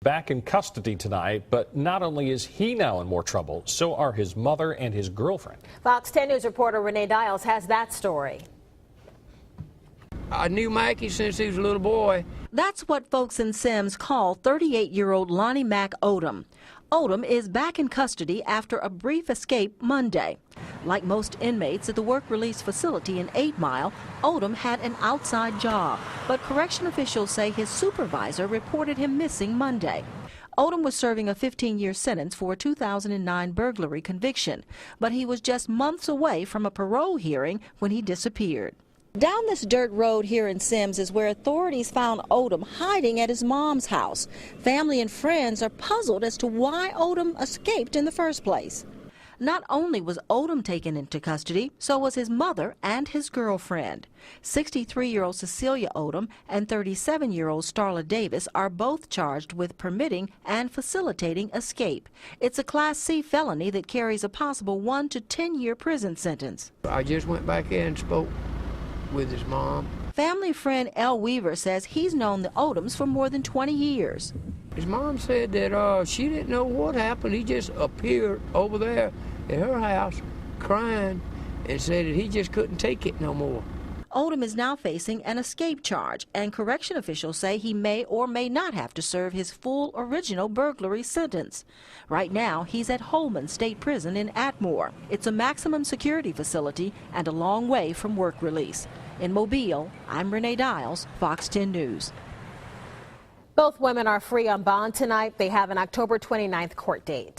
back in custody tonight, but not only is he now in more trouble, so are his mother and his girlfriend. Fox 10 News reporter Renee Dials has that story. I knew Mackie since he was a little boy. That's what folks in Sims call 38-year-old Lonnie Mack Odom. Odom is back in custody after a brief escape Monday. Like most inmates at the work release facility in 8 Mile, Odom had an outside job, but correction officials say his supervisor reported him missing Monday. Odom was serving a 15-year sentence for a 2009 burglary conviction, but he was just months away from a parole hearing when he disappeared. Down this dirt road here in Sims is where authorities found Odom hiding at his mom's house. Family and friends are puzzled as to why Odom escaped in the first place. Not only was Odom taken into custody, so was his mother and his girlfriend. 63-year-old Cecilia Odom and 37-year-old Starla Davis are both charged with permitting and facilitating escape. It's a Class C felony that carries a possible 1 to 10-year prison sentence. I just went back in and spoke with his mom. Family friend Elle Weaver says he's known the Odoms for more than 20 years. His mom said that she didn't know what happened. He just appeared over there at her house crying and said that he just couldn't take it no more. Odom is now facing an escape charge, and correction officials say he may or may not have to serve his full original burglary sentence. Right now, he's at Holman State Prison in Atmore. It's a maximum security facility and a long way from work release. In Mobile, I'm Renee Dials, Fox 10 News. Both women are free on bond tonight. They have an October 29th court date.